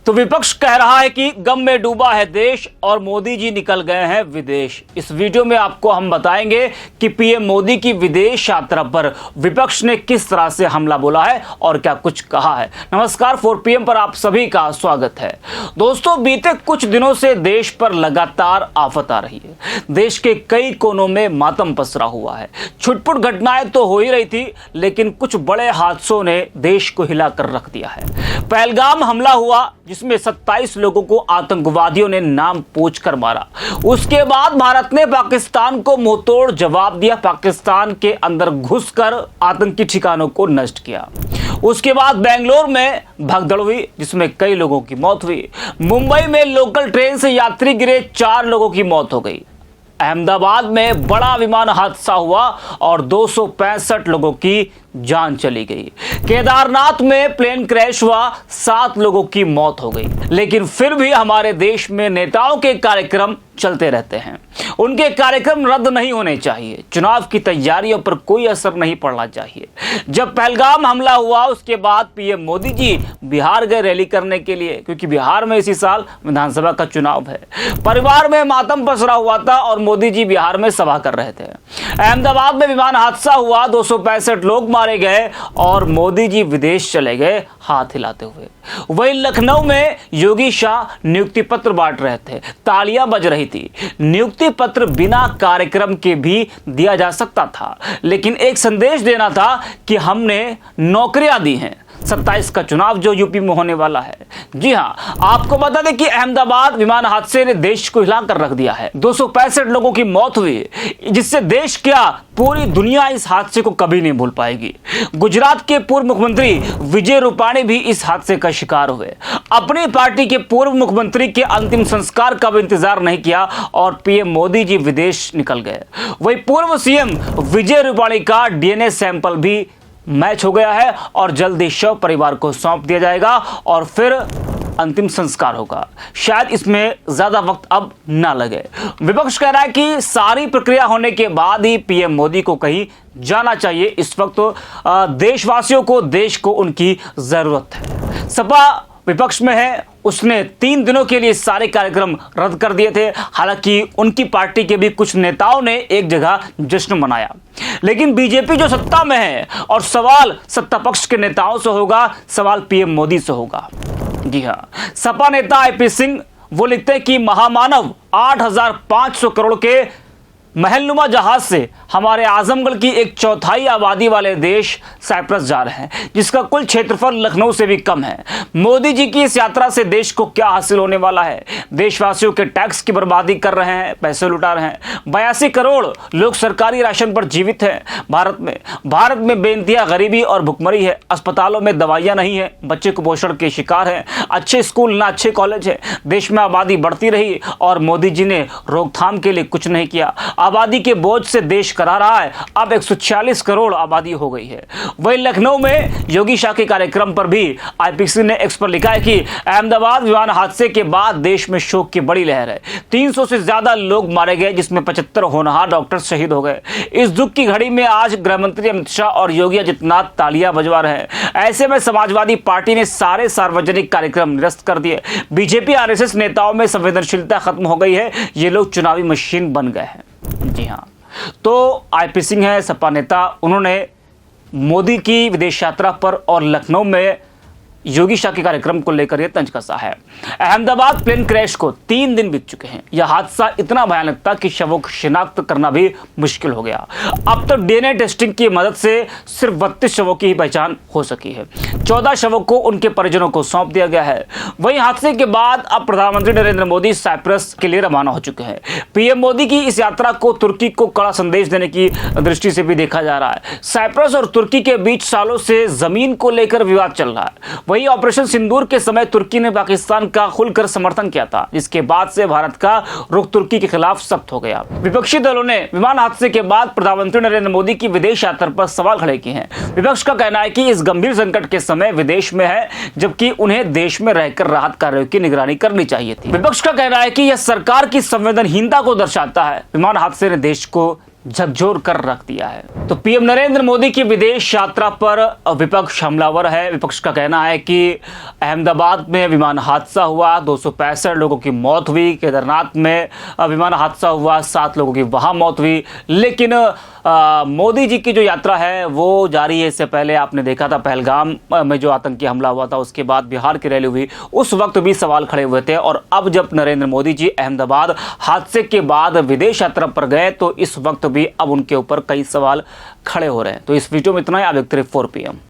तो विपक्ष कह रहा है कि गम में डूबा है देश और मोदी जी निकल गए हैं विदेश। इस वीडियो में आपको हम बताएंगे कि पीएम मोदी की विदेश यात्रा पर विपक्ष ने किस तरह से हमला बोला है और क्या कुछ कहा है। नमस्कार, 4PM पर आप सभी का स्वागत है। दोस्तों, बीते कुछ दिनों से देश पर लगातार आफत आ रही है। देश के कई कोनों में मातम पसरा हुआ है। छुटपुट घटनाएं तो हो ही रही थी, लेकिन कुछ बड़े हादसों ने देश को हिला कर रख दिया है। पहलगाम हमला हुआ जिसमें 27 लोगों को आतंकवादियों ने नाम पूछ कर मारा। उसके बाद भारत ने पाकिस्तान को मुंहतोड़ जवाब दिया। पाकिस्तान के अंदर घुसकर आतंकी ठिकानों को नष्ट किया। उसके बाद बेंगलोर में भगदड़ हुई जिसमें कई लोगों की मौत हुई। मुंबई में लोकल ट्रेन से यात्री गिरे, 4 लोगों की मौत हो गई। अहमदाबाद में बड़ा विमान हादसा हुआ और 265 लोगों की जान चली गई। केदारनाथ में प्लेन क्रैश हुआ, 7 लोगों की मौत हो गई। लेकिन फिर भी हमारे देश में नेताओं के कार्यक्रम चलते रहते हैं। उनके कार्यक्रम रद्द नहीं होने चाहिए। चुनाव की तैयारियों पर कोई असर नहीं पड़ना चाहिए। जब पहलगाम हमला हुआ उसके बाद पीएम मोदी जी बिहार गए रैली करने के लिए, क्योंककि बिहार में इसी साल विधानसभा का चुनाव है। परिवार में मातम पसरा हुआ था और मोदी जी बिहार में सभा कर रहे थे। अहमदाबाद में विमान हादसा हुआ, 265 लोग मारे गए और मोदी जी विदेश चले गए हाथ हिलाते हुए। वहीं लखनऊ में योगी शाह नियुक्ति पत्र बांट रहे थे, तालियां बज रही थी। नियुक्ति पत्र बिना कार्यक्रम के भी दिया जा सकता था, लेकिन एक संदेश देना था कि हमने नौकरियां दी हैं। 27 का चुनाव जो यूपी में होने वाला है। जी हां, आपको बता दें कि अहमदाबाद विमान हादसे ने देश को हिला कर रख दिया है। 265 लोगों की मौत हुई, जिससे देश क्या पूरी दुनिया इस हादसे को कभी नहीं भूल पाएगी। गुजरात के पूर्व मुख्यमंत्री विजय रूपाणी भी इस हादसे का शिकार हुए। अपनी पार्टी के पूर्व मुख्यमंत्री के अंतिम संस्कार का भी इंतजार नहीं किया और पीएम मोदी जी विदेश निकल गए। वहीं पूर्व सीएम विजय रूपाणी का डीएनए सैंपल भी मैच हो गया है और जल्दी शव परिवार को सौंप दिया जाएगा और फिर अंतिम संस्कार होगा। शायद इसमें ज्यादा वक्त अब ना लगे। विपक्ष कह रहा है कि सारी प्रक्रिया होने के बाद ही पीएम मोदी को कहीं जाना चाहिए। इस वक्त तो देशवासियों को, देश को उनकी जरूरत है। सपा विपक्ष में है, उसने 3 दिनों के लिए सारे कार्यक्रम रद्द कर दिए थे। हालांकि उनकी पार्टी के भी कुछ नेताओं ने एक जगह जश्न मनाया, लेकिन बीजेपी जो सत्ता में है और सवाल सत्ता पक्ष के नेताओं से होगा, सवाल पीएम मोदी से होगा। जी हां, सपा नेता आईपी सिंह वो लिखते हैं कि महामानव 8,500 करोड़ के महलनुमा जहाज से हमारे आजमगढ़ की 1/4 आबादी वाले देश साइप्रस जा रहे हैं, जिसका कुल क्षेत्रफल लखनऊ से भी कम है। मोदी जी की इस यात्रा से देश को क्या हासिल होने वाला है? देशवासियों के टैक्स की बर्बादी कर रहे हैं, पैसे लुटा रहे हैं। 82 करोड़ लोग सरकारी राशन पर जीवित हैं भारत में बेइंतहा गरीबी और भुखमरी है। अस्पतालों में दवाइयां नहीं है, बच्चे कुपोषण के शिकार हैं, अच्छे स्कूल ना अच्छे कॉलेज है। देश में आबादी बढ़ती रही और मोदी जी ने रोकथाम के लिए कुछ नहीं किया। आबादी के बोझ से देश करा रहा है। अब 146 करोड़ आबादी हो गई है। वहीं लखनऊ में योगी शाह के कार्यक्रम पर भी आईपीसी ने एक्स पर लिखा है कि अहमदाबाद विमान हादसे के बाद देश में शोक की बड़ी लहर है। 300 से ज्यादा लोग मारे गए, जिसमें 75 होनहार डॉक्टर शहीद हो गए। इस दुख की घड़ी में आज गृहमंत्री अमित शाह और योगी आदित्यनाथ तालियां बजवा रहे हैं। ऐसे में समाजवादी पार्टी ने सारे सार्वजनिक कार्यक्रम निरस्त कर दिए। बीजेपी आरएसएस नेताओं में संवेदनशीलता खत्म हो गई है। ये लोग चुनावी मशीन बन गए हैं। जी हां, तो आईपी सिंह है सपा नेता, उन्होंने मोदी की विदेश यात्रा पर और लखनऊ में योगी शाह के कार्यक्रम को लेकर यह तंज कसा है। अहमदाबाद प्लेन क्रैश को 3 दिन बीत चुके हैं। यह हादसा इतना भयानक था कि शवों को शिनाख्त करना भी मुश्किल हो गया। अब तक डीएनए टेस्टिंग की मदद से सिर्फ 32 शवों की ही पहचान हो सकी है। 14 शवों को उनके परिजनों को सौंप दिया गया है। वहीं हादसे के बाद अब प्रधानमंत्री नरेंद्र मोदी साइप्रस के लिए रवाना हो चुके हैं। पीएम मोदी की इस यात्रा को तुर्की को कड़ा संदेश देने की दृष्टि से भी देखा जा रहा है। साइप्रस और तुर्की के बीच सालों से जमीन को लेकर विवाद चल रहा है। वहीं ऑपरेशन सिंदूर के समय तुर्की ने पाकिस्तान का खुलकर समर्थन किया था, जिसके बाद से भारत का रुख तुर्की के खिलाफ सख्त हो गया। विपक्षी दलों ने विमान हादसे के बाद प्रधानमंत्री नरेंद्र मोदी की विदेश यात्रा पर सवाल खड़े किए हैं। विपक्ष का कहना है कि इस गंभीर संकट के समय विदेश में है, जबकि उन्हें देश में रहकर राहत कार्यों की निगरानी करनी चाहिए थी। विपक्ष का कहना है कि यह सरकार की संवेदनहीनता को दर्शाता है। विमान हादसे ने देश को झकझोर कर रख दिया है। तो पीएम नरेंद्र मोदी की विदेश यात्रा पर विपक्ष हमलावर है। विपक्ष का कहना है कि अहमदाबाद में विमान हादसा हुआ, 265 लोगों की मौत हुई। केदारनाथ में विमान हादसा हुआ, 7 लोगों की वहां मौत हुई। लेकिन मोदी जी की जो यात्रा है वो जारी है। इससे पहले आपने देखा था पहलगाम में जो आतंकी हमला हुआ था, उसके बाद बिहार की रैली हुई, उस वक्त भी सवाल खड़े हुए थे। और अब जब नरेंद्र मोदी जी अहमदाबाद हादसे के बाद विदेश यात्रा पर गए तो इस वक्त भी अब उनके ऊपर कई सवाल खड़े हो रहे हैं। तो इस वीडियो में इतना ही। आप देखते रहिए 4 PM।